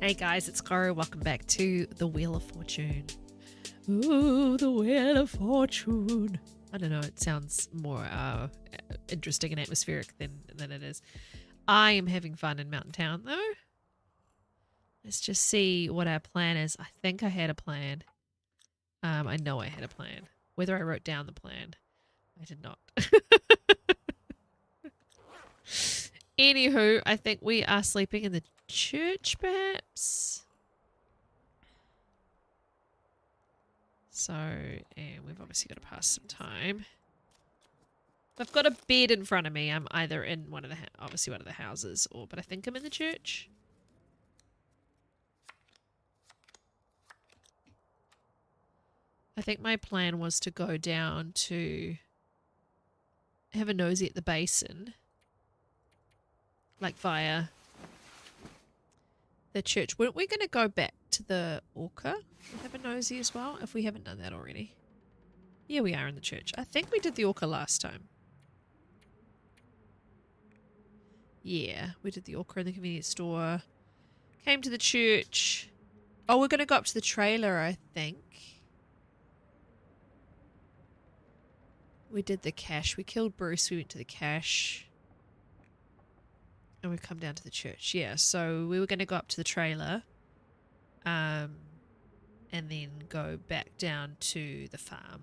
Hey guys, it's Caro. Welcome back to the Wheel of Fortune. Ooh, the Wheel of Fortune. I don't know, it sounds more interesting and atmospheric than it is. I am having fun in Mountain Town though. Let's just see what our plan is. I think I had a plan. I know I had a plan. Whether I wrote down the plan, I did not. Anywho, I think we are sleeping in the church, perhaps. So, and we've obviously got to pass some time. I've got a bed in front of me. I'm either in one of the, obviously one of the houses, but I think I'm in the church. I think my plan was to go down to have a nosy at the basin, like via the church. Weren't we going to go back to the Orca and have a nosy as well, if we haven't done that already? Yeah, we are in the church. I think we did the Orca last time. Yeah, we did the Orca in the convenience store. Came to the church. Oh, we're going to go up to the trailer, I think. We did the cache. We killed Bruce. We went to the cache. And we've come down to the church. Yeah, so we were going to go up to the trailer. And then go back down to the farm.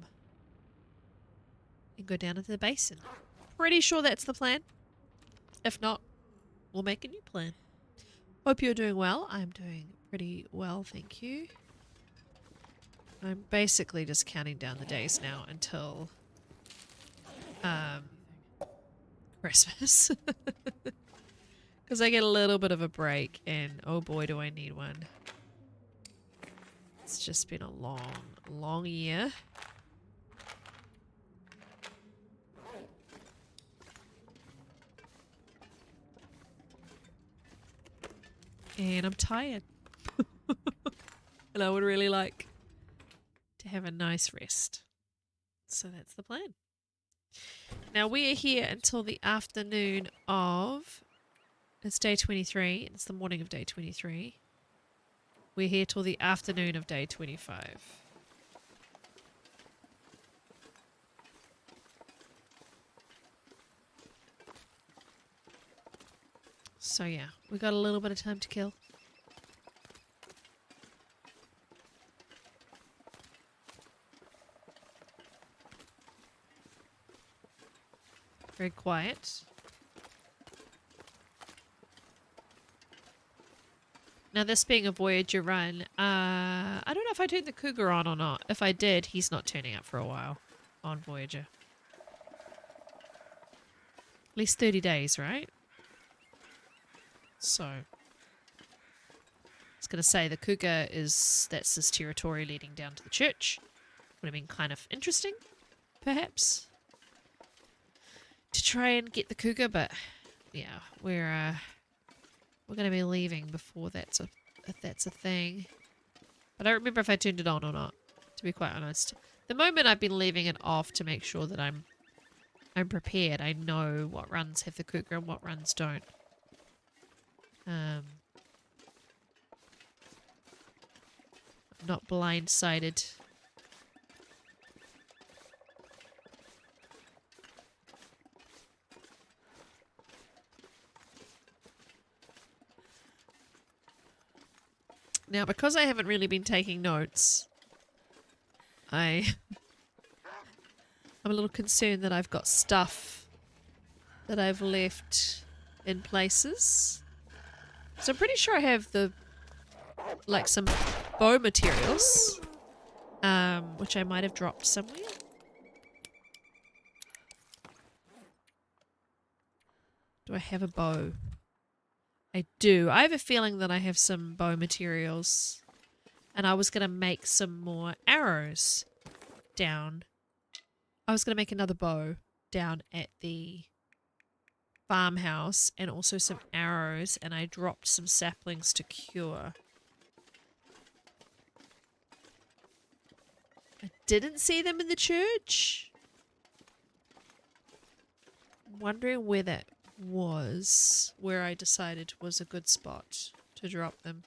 And go down into the basin. Pretty sure that's the plan. If not, we'll make a new plan. Hope you're doing well. I'm doing pretty well, thank you. I'm basically just counting down the days now until Christmas. Because I get a little bit of a break, and oh boy do I need one. It's just been a long year. And I'm tired. And I would really like to have a nice rest. So that's the plan. Now we are here until the afternoon of... It's day 23. It's the morning of day 23. We're here till the afternoon of day 25. So yeah, we got a little bit of time to kill. Very quiet. Now this being a Voyager run, I don't know if I turned the cougar on or not. If I did, he's not turning up for a while on Voyager. At least 30 days, right? So, I was going to say the cougar that's his territory leading down to the church. Would have been kind of interesting, perhaps, to try and get the cougar, but yeah, we're going to be leaving before if that's a thing. I don't remember if I turned it on or not, to be quite honest. The moment I've been leaving it off to make sure that I'm prepared. I know what runs have the cougar and what runs don't. I'm not blindsided. Now, because I haven't really been taking notes, I'm a little concerned that I've got stuff that I've left in places. So I'm pretty sure I have some bow materials, which I might have dropped somewhere. Do I have a bow? I do. I have a feeling that I have some bow materials. And I was going to make some more arrows down. I was going to make another bow down at the farmhouse and also some arrows. And I dropped some saplings to cure. I didn't see them in the church. I'm wondering where that was, where I decided was a good spot to drop them.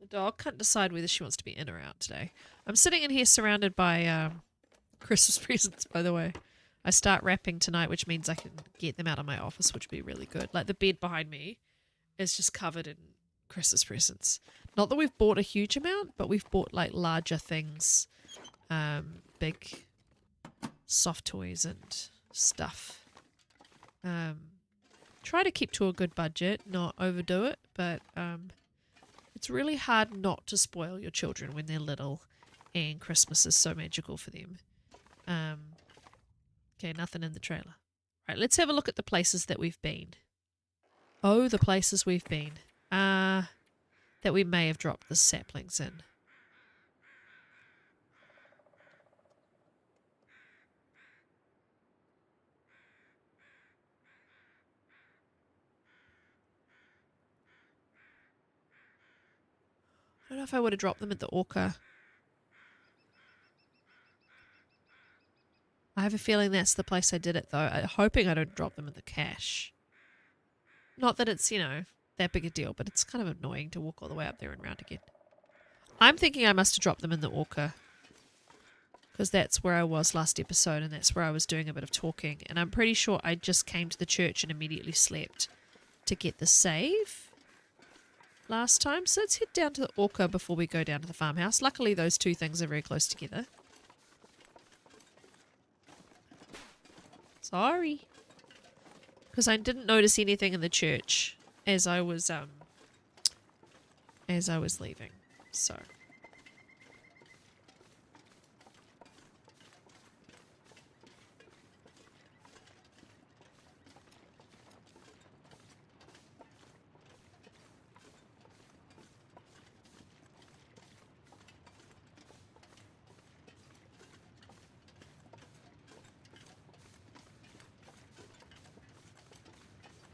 The dog can't decide whether she wants to be in or out today. I'm sitting in here surrounded by Christmas presents, by the way. I start wrapping tonight, which means I can get them out of my office, which would be really good. Like the bed behind me is just covered in Christmas presents. Not that we've bought a huge amount, but we've bought like larger things, big soft toys and stuff. Try to keep to a good budget, not overdo it, but it's really hard not to spoil your children when they're little and Christmas is so magical for them. Okay, nothing in the trailer. Right, let's have a look at the places that we've been. Oh, the places we've been. That we may have dropped the saplings in. I don't know if I would have dropped them at the Orca. I have a feeling that's the place I did it, though. I'm hoping I don't drop them in the cache. Not that it's, that big a deal, but it's kind of annoying to walk all the way up there and round again. I'm thinking I must have dropped them in the Orca. Because that's where I was last episode, and that's where I was doing a bit of talking. And I'm pretty sure I just came to the church and immediately slept to get the save last time. So let's head down to the Orca before we go down to the farmhouse. Luckily, those two things are very close together. Sorry. Because I didn't notice anything in the church as I was leaving. So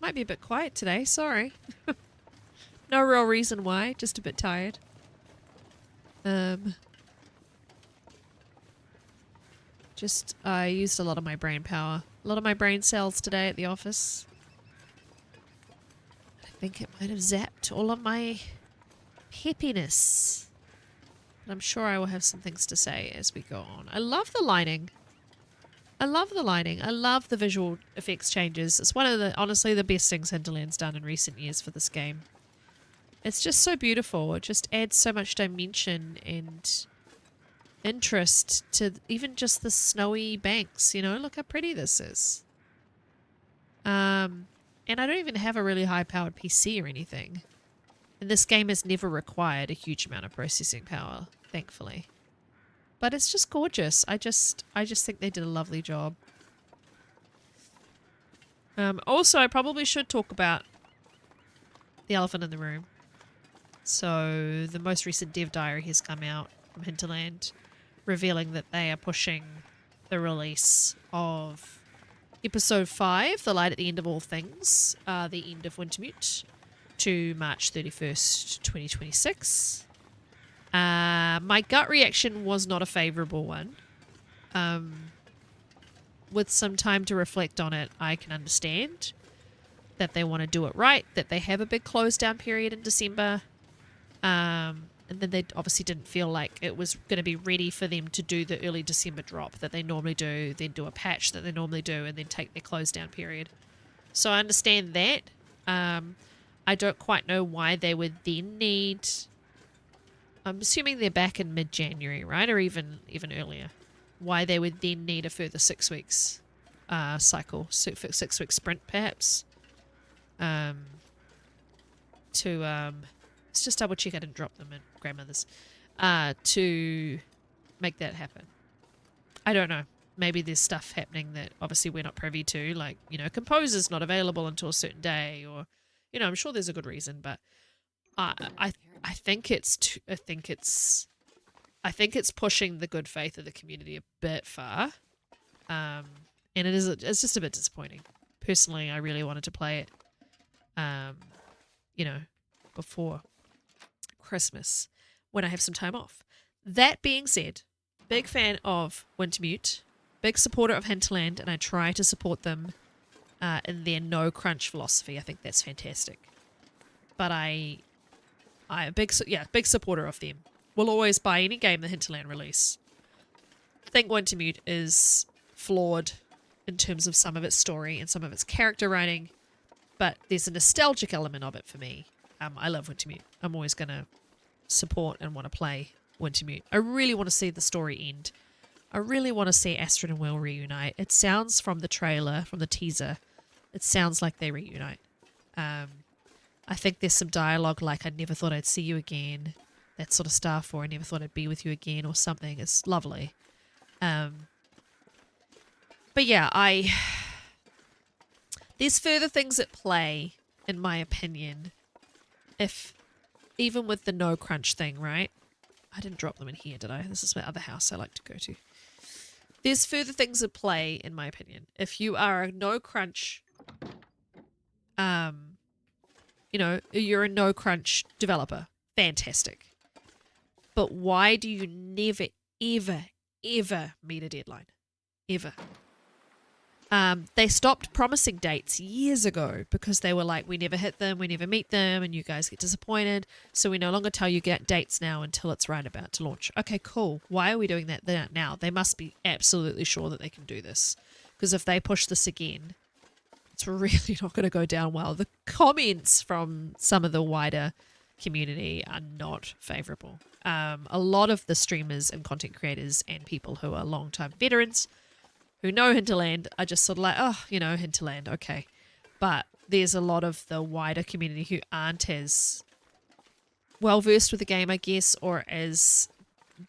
might be a bit quiet today, sorry. No real reason why, just a bit tired. I used a lot of my brain power. A lot of my brain cells today at the office. I think it might have zapped all of my peppiness. But I'm sure I will have some things to say as we go on. I love the lighting. I love the lighting. I love the visual effects changes. It's one of the, honestly, the best things Hinterland's done in recent years for this game. It's just so beautiful. It just adds so much dimension and interest to even just the snowy banks. Look how pretty this is. And I don't even have a really high-powered PC or anything. And this game has never required a huge amount of processing power, thankfully. But it's just gorgeous. I just think they did a lovely job. Also, I probably should talk about the elephant in the room. So, the most recent dev diary has come out from Hinterland, revealing that they are pushing the release of Episode 5, The Light at the End of All Things, the end of Wintermute, to March 31st, 2026. My gut reaction was not a favourable one. With some time to reflect on it, I can understand that they want to do it right, that they have a big close down period in December. And then they obviously didn't feel like it was going to be ready for them to do the early December drop that they normally do, then do a patch that they normally do, and then take their close down period. So I understand that. I don't quite know why they would then need... I'm assuming they're back in mid-January, right? Or even earlier. Why they would then need a further 6 weeks cycle, 6 week sprint perhaps. Let's just double check I didn't drop them in grandmother's. To make that happen. I don't know. Maybe there's stuff happening that obviously we're not privy to, like, composer's not available until a certain day, or, I'm sure there's a good reason, but I think it's pushing the good faith of the community a bit far, and it's just a bit disappointing. Personally, I really wanted to play it, before Christmas when I have some time off. That being said, big fan of Wintermute, big supporter of Hinterland, and I try to support them in their no crunch philosophy. I think that's fantastic. But I I'm a big supporter of them. Will always buy any game the Hinterland release. I think Wintermute is flawed in terms of some of its story and some of its character writing, but there's a nostalgic element of it for me. I love Wintermute. I'm always going to support and want to play Wintermute. I really want to see the story end. I really want to see Astrid and Will reunite. It sounds from the trailer, from the teaser, it sounds like they reunite. I think there's some dialogue like, I never thought I'd see you again, that sort of stuff, or I never thought I'd be with you again, or something. It's lovely. But yeah, there's further things at play, in my opinion, if even with the no crunch thing, right? I didn't drop them in here, did I? This is my other house I like to go to. There's further things at play, in my opinion. If you are a no crunch, you're a no crunch developer, fantastic. But why do you never, ever, ever meet a deadline? Ever. They stopped promising dates years ago because they were like, we never hit them, we never meet them, and you guys get disappointed. So we no longer tell you get dates now until it's right about to launch. Okay, cool. Why are we doing that now? They must be absolutely sure that they can do this. Because if they push this again, it's really not going to go down well. The comments from some of the wider community are not favorable. A lot of the streamers and content creators and people who are long-time veterans who know Hinterland are just sort of like, oh, Hinterland, okay. But there's a lot of the wider community who aren't as well-versed with the game, I guess, or as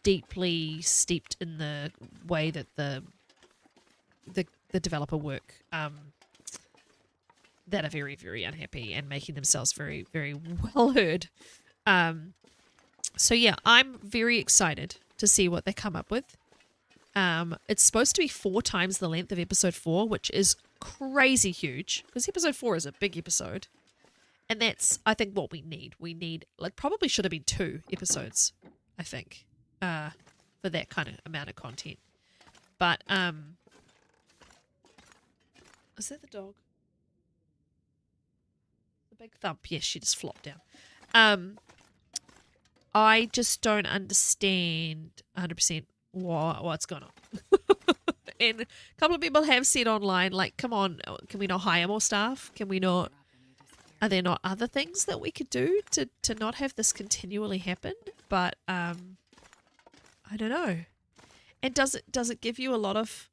deeply steeped in the way that the developer work, that are very, very unhappy and making themselves very, very well heard. So yeah, I'm very excited to see what they come up with. It's supposed to be 4 times the length of episode 4, which is crazy huge, because episode 4 is a big episode. And that's, I think, what we need. We need, probably should have been 2 episodes, I think, for that kind of amount of content. But, is that the dog? The big thump. Yes, she just flopped down. I just don't understand 100% what's going on. And a couple of people have said online, like, come on, can we not hire more staff? Can we not? Are there not other things that we could do to not have this continually happen? But I don't know. And does it give you a lot of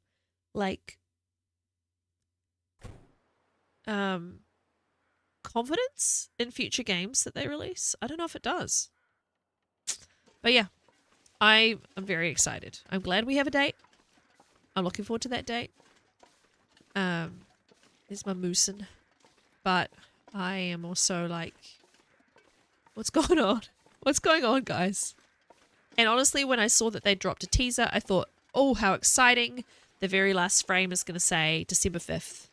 confidence in future games that they release? I don't know if it does. But yeah, I am very excited. I'm glad we have a date. I'm looking forward to that date. There's my moosin. But I am also like, what's going on? What's going on, guys? And honestly, when I saw that they dropped a teaser, I thought, oh, how exciting. The very last frame is going to say December 5th,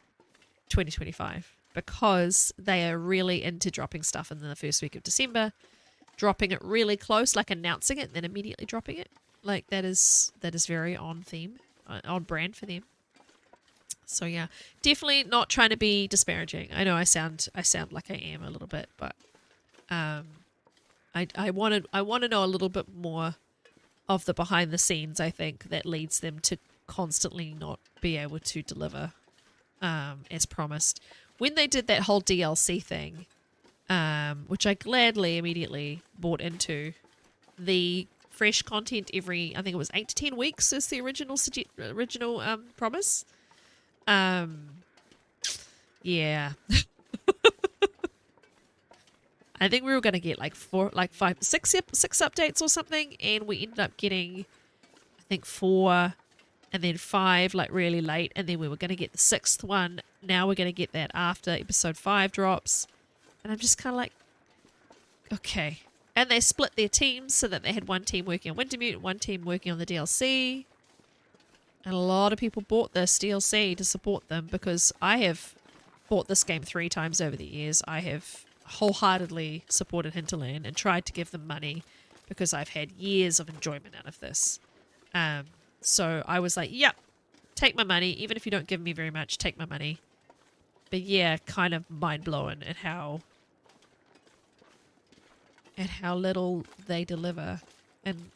2025. Because they are really into dropping stuff in the first week of December. Dropping it really close, like announcing it and then immediately dropping it. Like that is very on theme, on brand for them. So yeah, definitely not trying to be disparaging. I know I sound like I am a little bit, but I want to know a little bit more of the behind the scenes. I think that leads them to constantly not be able to deliver as promised. When they did that whole DLC thing, which I gladly immediately bought into, the fresh content every, I think it was 8 to 10 weeks is the original promise. Yeah. I think we were going to get like 6 updates or something, and we ended up getting, I think 4, and then 5 like really late, and then we were going to get the 6th one. Now we're going to get that after episode 5 drops. And I'm just kind of like, okay. And they split their teams so that they had one team working on Wintermute, one team working on the DLC. And a lot of people bought this DLC to support them, because I have bought this game 3 times over the years. I have wholeheartedly supported Hinterland and tried to give them money because I've had years of enjoyment out of this. So I was like, yep, take my money. Even if you don't give me very much, take my money. But yeah, kind of mind-blowing at how at how little they deliver and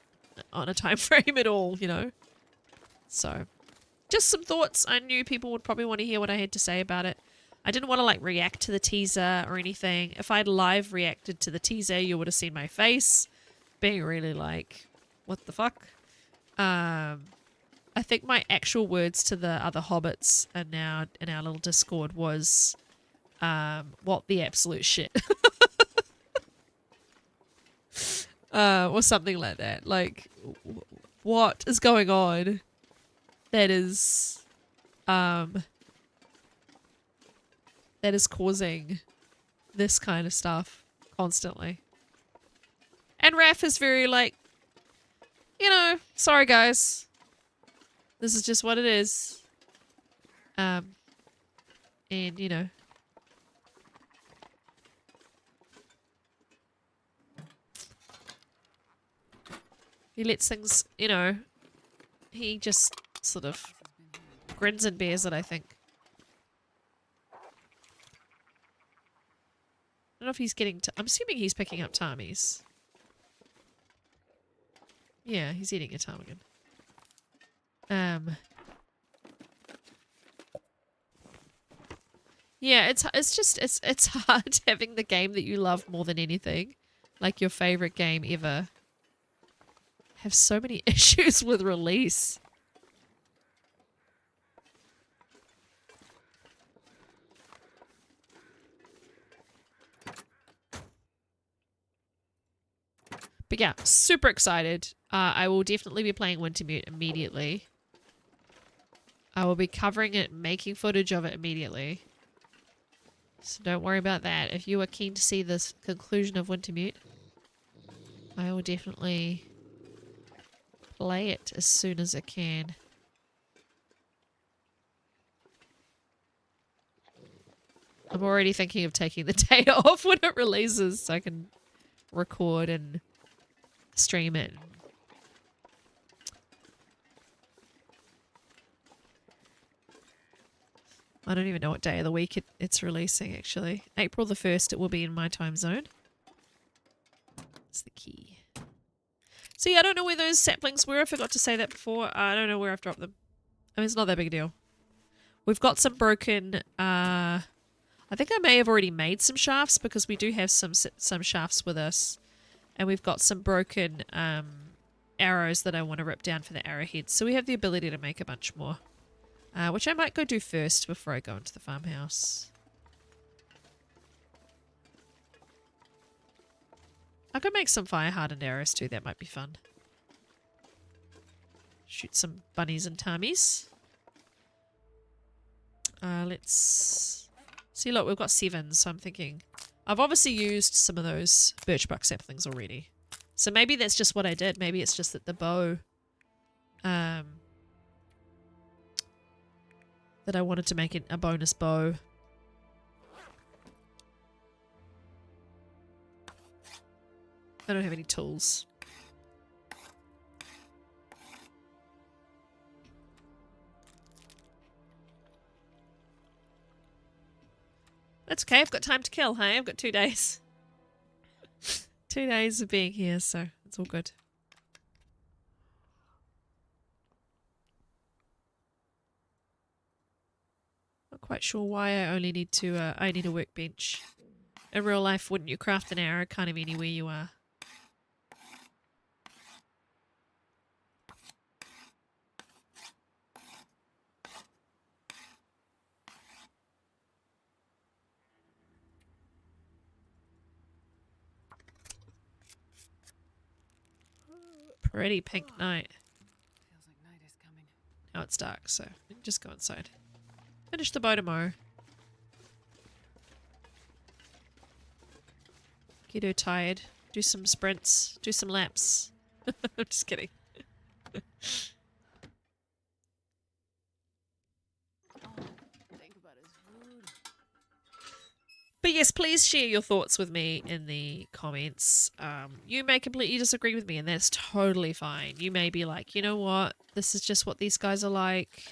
on a time frame at all, you know. So, just some thoughts. I knew people would probably want to hear what I had to say about it. I didn't want to like react to the teaser or anything. If I'd live reacted to the teaser, you would have seen my face being really like, what the fuck? I think my actual words to the other hobbits and now in our little Discord was, what the absolute shit. Or something like that. Like, what is going on? That is causing this kind of stuff constantly. And Raph is very like, you know, sorry guys. This is just what it is. And you know. He lets things, you know, he just sort of grins and bears it, I think. I don't know if he's getting... I'm assuming he's picking up Tamis. Yeah, he's eating a ptarmigan. Yeah, it's hard having the game that you love more than anything, like your favorite game ever, have so many issues with release. But yeah, super excited. I will definitely be playing Wintermute immediately. I will be covering it, making footage of it immediately. So don't worry about that. If you are keen to see this conclusion of Wintermute, I will definitely play it as soon as I can. I'm already thinking of taking the day off when it releases so I can record and stream it. I don't even know what day of the week it's releasing, actually. April the 1st, it will be in my time zone. That's the key. So yeah, I don't know where those saplings were. I forgot to say that before. I don't know where I've dropped them. I mean, it's not that big a deal. We've got some broken... I think I may have already made some shafts because we do have some shafts with us. And we've got some broken arrows that I want to rip down for the arrowheads. So we have the ability to make a bunch more. Which I might go do first before I go into the farmhouse. I could make some fire-hardened arrows too. That might be fun. Shoot some bunnies and Tamis. Let's see. Look, we've got 7, so I'm thinking... I've obviously used some of those birchbark saplings already. So maybe that's just what I did. Maybe it's just that the bow... that I wanted to make it a bonus bow. I don't have any tools. That's okay, I've got time to kill, hey? I've got 2 days. 2 days of being here, so it's all good. Not quite sure why I only need to, I need a workbench. In real life, wouldn't you craft an arrow kind of anywhere you are? Pretty pink night. Feels like night is coming. Now it's dark, so we can just go inside. Finish the bow tomorrow. Get her tired. Do some sprints. Do some laps. I'm just kidding. Think about his food. But yes, please share your thoughts with me in the comments. You may completely disagree with me, and that's totally fine. You may be like, you know what, this is just what these guys are like.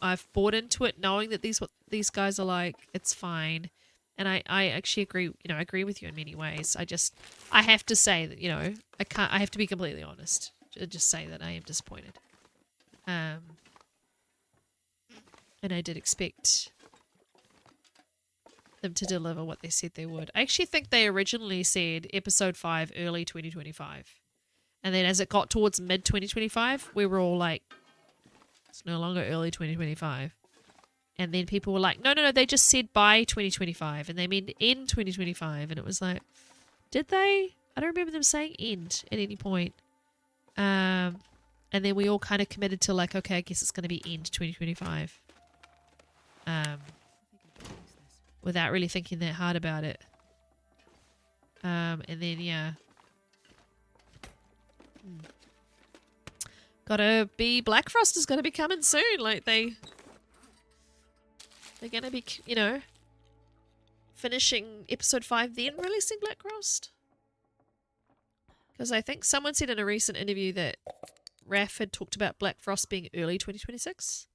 I've bought into it knowing that what these guys are like. It's fine. And I actually agree, I agree with you in many ways. I have to say that, I have to be completely honest. Just say that I am disappointed. And I did expect them to deliver what they said they would. I actually think they originally said episode 5 early 2025. And then as it got towards mid 2025, we were all like, it's no longer early 2025. And then people were like, no, they just said by 2025 and they meant in 2025. And it was like, did they? I don't remember them saying end at any point. And then we all kind of committed to like, okay, I guess it's going to be end 2025. Without really thinking that hard about it. And then, yeah. Gotta be, Black Frost is gonna be coming soon. Like, they're gonna be, finishing episode 5 then releasing Black Frost. Because I think someone said in a recent interview that Raph had talked about Black Frost being early 2026.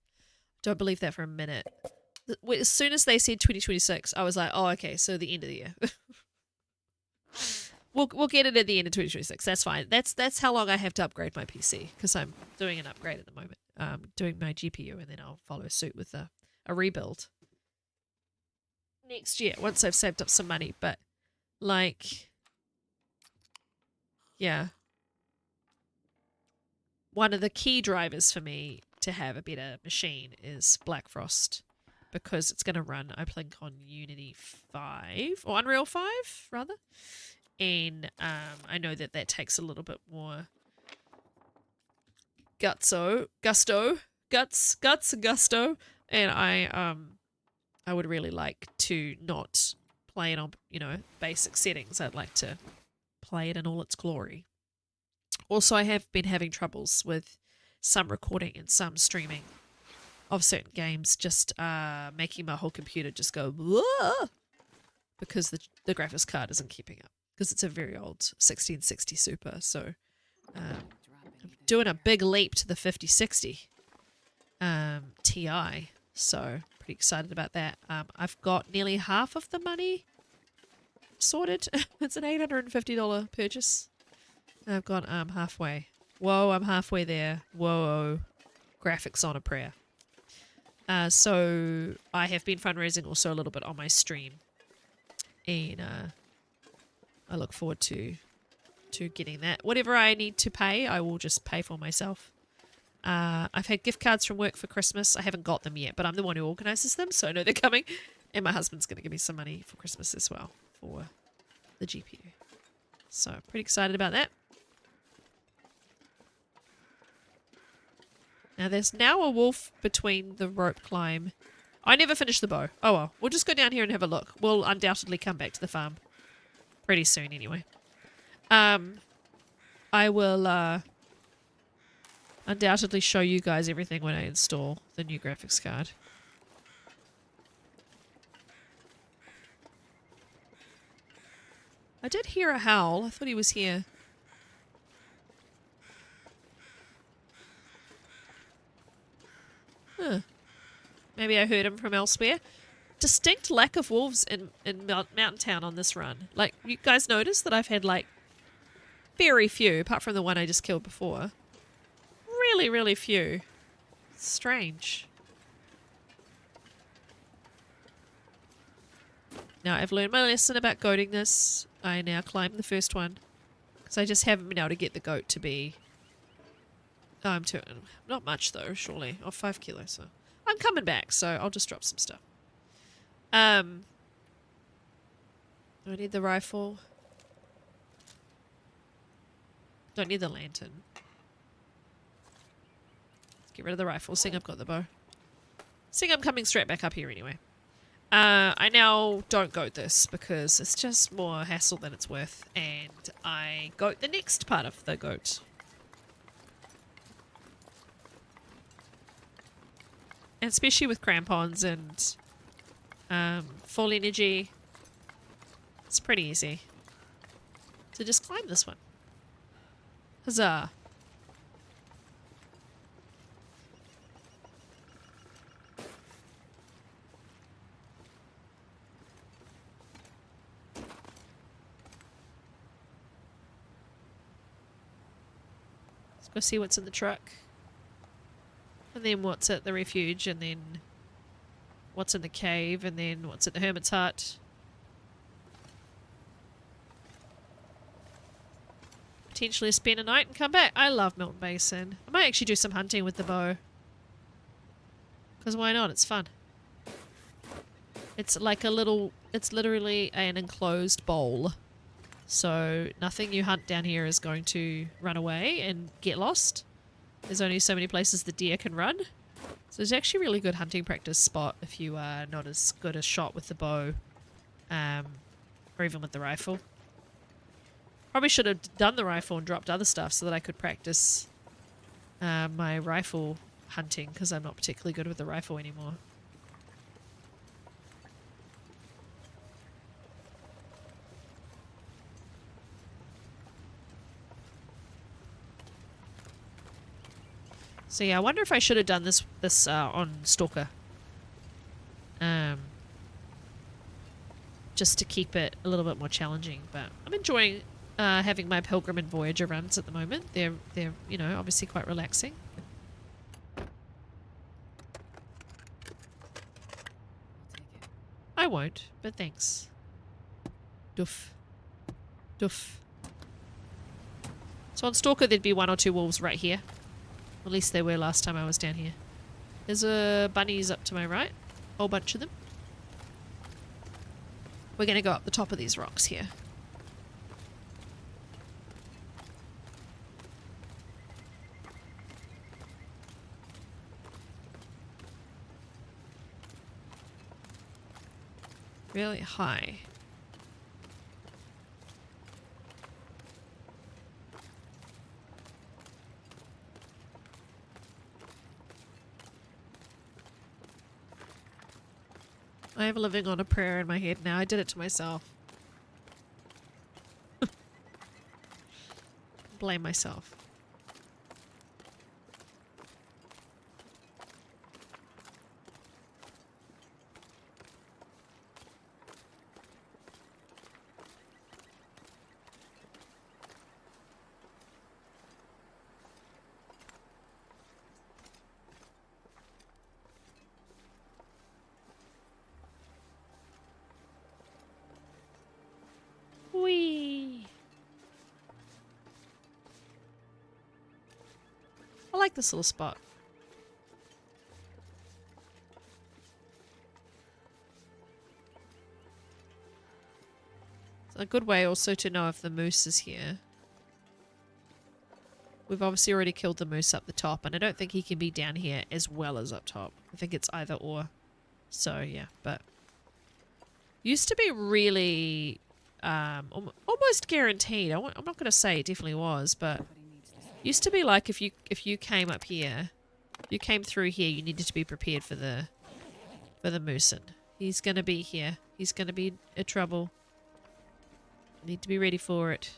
Don't believe that for a minute. As soon as they said 2026, I was like, oh, okay, so the end of the year. We'll get it at the end of 2026. That's fine. That's how long I have to upgrade my PC, because I'm doing an upgrade at the moment. Doing my GPU, and then I'll follow suit with a rebuild next year once I've saved up some money. But like, yeah, one of the key drivers for me to have a better machine is Black Frost, because it's going to run, I think, on Unity 5 or Unreal 5 rather. And I know that takes a little bit more gusto, and I would really like to not play it on, basic settings. I'd like to play it in all its glory. Also, I have been having troubles with some recording and some streaming of certain games, just making my whole computer just go blah, because the graphics card isn't keeping up. Because it's a very old 1660 Super, so I'm doing a big leap to the 5060 Ti, so pretty excited about that. I've got nearly half of the money sorted. It's an $850 purchase. I've got halfway. Whoa, I'm halfway there. Whoa, graphics on a prayer. So I have been fundraising also a little bit on my stream, and I look forward to getting that. Whatever I need to pay, I will just pay for myself. I've had gift cards from work for Christmas. I haven't got them yet, but I'm the one who organises them, so I know they're coming. And my husband's going to give me some money for Christmas as well for the GPU. So pretty excited about that. Now there's now a wolf between the rope climb. I never finished the bow. Oh well, we'll just go down here and have a look. We'll undoubtedly come back to the farm pretty soon anyway. I will undoubtedly show you guys everything when I install the new graphics card. I did hear a howl. I thought he was here. Huh. Maybe I heard him from elsewhere. Distinct lack of wolves in Mountain Town on this run. Like, you guys notice that I've had, like, very few, apart from the one I just killed before. Really, really few. Strange. Now, I've learned my lesson about goating this. I now climb the first one. Because I just haven't been able to get the goat to be... not much, though, surely. Oh, 5 kilos, so... I'm coming back, so I'll just drop some stuff. I need the rifle. Don't need the lantern. Let's get rid of the rifle, seeing I've got the bow. Seeing I'm coming straight back up here anyway. I now don't goat this because it's just more hassle than it's worth, and I goat the next part of the goat. And especially with crampons and full energy, it's pretty easy to just climb this one. Huzzah. Go see what's in the truck. And then what's at the refuge, and then what's in the cave, and then what's at the hermit's hut. Potentially spend a night and come back. I love Milton Basin. I might actually do some hunting with the bow. Because why not? It's fun. It's like a little... It's literally an enclosed bowl. So nothing you hunt down here is going to run away and get lost. There's only so many places the deer can run. So it's actually a really good hunting practice spot if you are not as good a shot with the bow. Or even with the rifle. Probably should have done the rifle and dropped other stuff so that I could practice my rifle hunting, because I'm not particularly good with the rifle anymore. So yeah, I wonder if I should have done this on Stalker. Just to keep it a little bit more challenging, but I'm enjoying having my Pilgrim and Voyager runs at the moment. They're you know, obviously quite relaxing. I'll take it. I won't, but thanks. Doof. Doof. So on Stalker there'd be 1 or 2 wolves right here. At least there were last time I was down here. There's bunnies up to my right. Whole bunch of them. We're going to go up the top of these rocks here. Really high. I am living on a prayer in my head now. I did it to myself. Blame myself. Whee! I like this little spot. It's a good way also to know if the moose is here. We've obviously already killed the moose up the top, and I don't think he can be down here as well as up top. I think it's either or. So, yeah, but... Used to be really... almost guaranteed. I'm not going to say it definitely was, but... Used to be like if you came up here... If you came through here, you needed to be prepared for the moosin. He's going to be here. He's going to be in trouble. Need to be ready for it.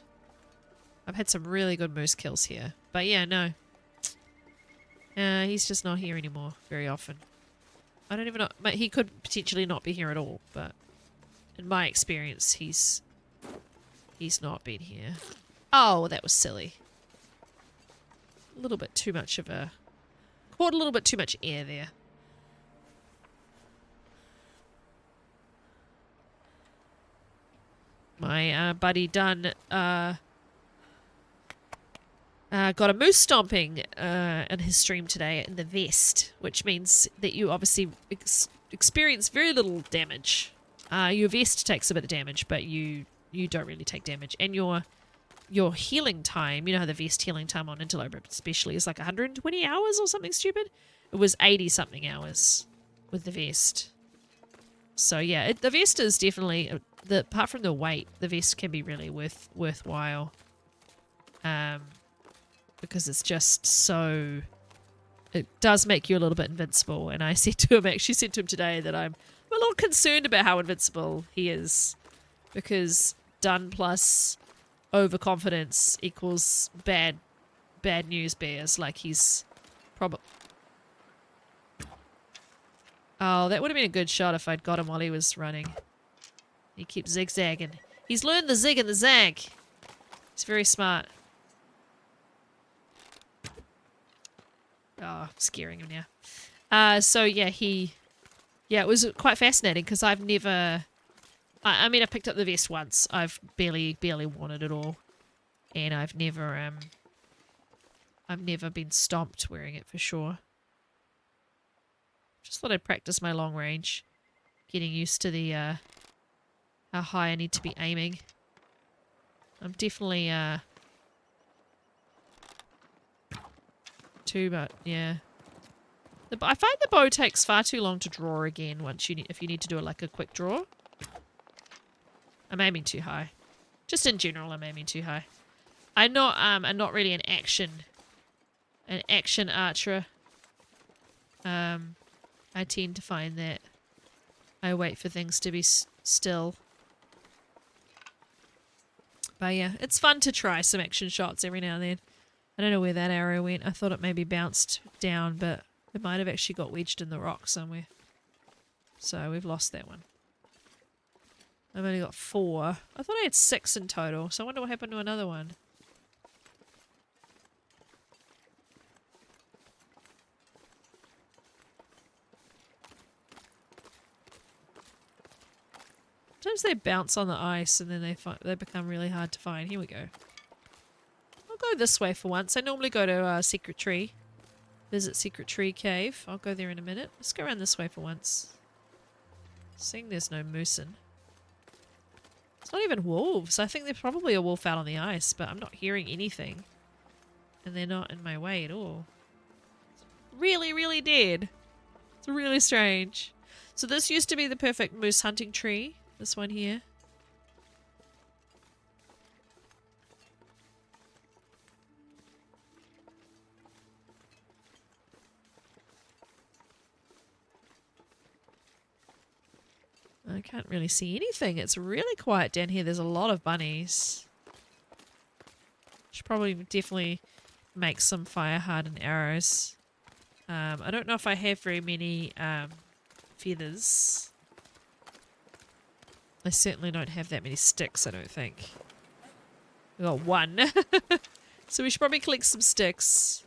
I've had some really good moose kills here. But yeah, no. He's just not here anymore very often. I don't even know. He could potentially not be here at all, but in my experience, he's not been here. Oh, that was silly. A little bit too much of a... Caught a little bit too much air there. My buddy Dunn got a moose stomping in his stream today in the vest, which means that you obviously experience very little damage. Your vest takes a bit of damage, but you don't really take damage. And your healing time, you know how the vest healing time on Interloper especially is like 120 hours or something stupid? It was 80-something hours with the vest. So yeah, the vest is definitely... apart from the weight, the vest can be really worthwhile. Because it's just so... It does make you a little bit invincible. And I said to him, actually said to him today that I'm a little concerned about how invincible he is. Because done plus overconfidence equals bad news bears. Like he's probably... Oh, that would have been a good shot if I'd got him while he was running. He keeps zigzagging. He's learned the zig and the zag. He's very smart. scaring him now. So yeah, it was quite fascinating because I've never, I mean, I picked up the vest once. I've barely worn it at all, and I've never been stomped wearing it for sure. Just thought I'd practice my long range, getting used to the how high I need to be aiming. I'm definitely but yeah. I find the bow takes far too long to draw again if you need to do it like a quick draw. I'm aiming too high. Just in general, I'm aiming too high. I'm not really an action archer. I tend to find that I wait for things to be still. But yeah, it's fun to try some action shots every now and then. I don't know where that arrow went. I thought it maybe bounced down, but it might have actually got wedged in the rock somewhere. So we've lost that one. I've only got 4. I thought I had 6 in total, so I wonder what happened to another one. Sometimes they bounce on the ice and then they become really hard to find. Here we go. I'll go this way for once. I normally go to Secret Tree. Visit Secret Tree Cave. I'll go there in a minute. Let's go around this way for once. Seeing there's no moosin. It's not even wolves. I think there's probably a wolf out on the ice, but I'm not hearing anything. And they're not in my way at all. It's really, really dead. It's really strange. So this used to be the perfect moose hunting tree. This one here. I can't really see anything. It's really quiet down here. There's a lot of bunnies. Should probably definitely make some fire hardened arrows. I don't know if I have very many feathers. I certainly don't have that many sticks, I don't think. We got 1. So we should probably collect some sticks.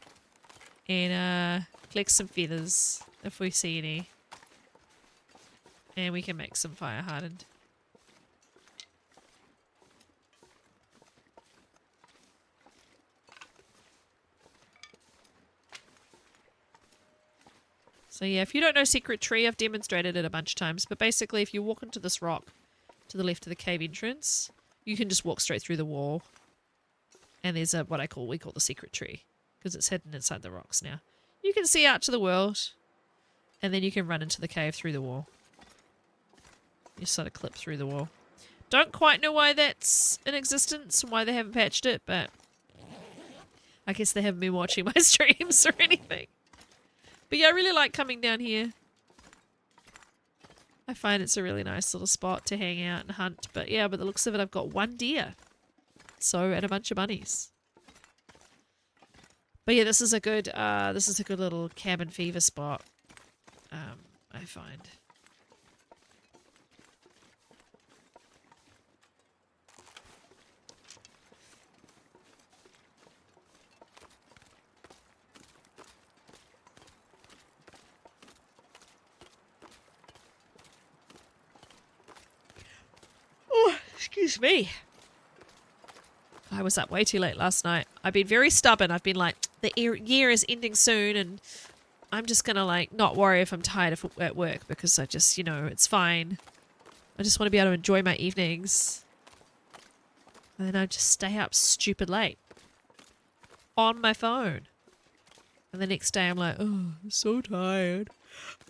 And collect some feathers if we see any. And we can make some fire hardened. So yeah, if you don't know Secret Tree, I've demonstrated it a bunch of times. But basically, if you walk into this rock to the left of the cave entrance, you can just walk straight through the wall. And there's we call the Secret Tree. Because it's hidden inside the rocks now. You can see out to the world. And then you can run into the cave through the wall. You sort of clip through the wall. Don't quite know why that's in existence and why they haven't patched it, but I guess they haven't been watching my streams or anything. But yeah, I really like coming down here. I find it's a really nice little spot to hang out and hunt. But yeah, by the looks of it, I've got 1 deer. So, and a bunch of bunnies. But yeah, this is a good little cabin fever spot. I find. Excuse me. I was up way too late last night. I've been very stubborn. I've been like, the year is ending soon and I'm just going to like not worry if I'm tired at work because I just, it's fine. I just want to be able to enjoy my evenings. And then I just stay up stupid late on my phone. And the next day I'm like, oh, I'm so tired.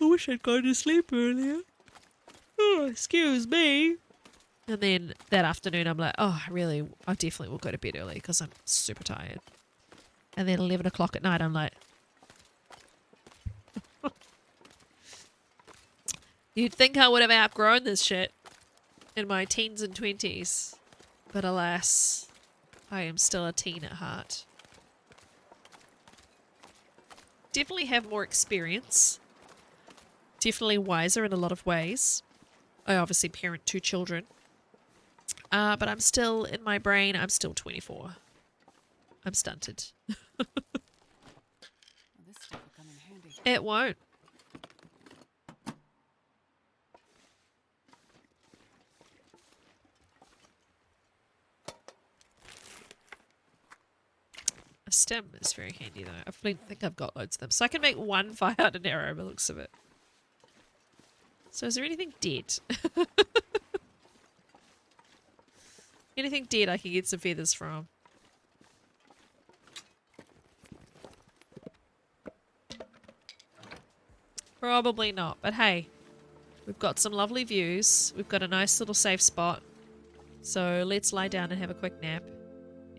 I wish I'd gone to sleep earlier. Oh, excuse me. And then that afternoon, I'm like, oh, really, I definitely will go to bed early because I'm super tired. And then 11 o'clock at night, I'm like, you'd think I would have outgrown this shit in my teens and 20s. But alas, I am still a teen at heart. Definitely have more experience. Definitely wiser in a lot of ways. I obviously parent 2 children. But I'm still, in my brain, I'm still 24. I'm stunted. Well, this stuff will come It won't. A stem is very handy though. I think I've got loads of them. So I can make one fire out an arrow by the looks of it. So is there anything dead? Anything dead I can get some feathers from? Probably not, but hey, we've got some lovely views. We've got a nice little safe spot. So let's lie down and have a quick nap.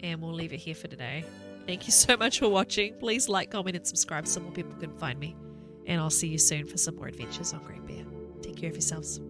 And we'll leave it here for today. Thank you so much for watching. Please like, comment, and subscribe so more people can find me. And I'll see you soon for some more adventures on Great Bear. Take care of yourselves.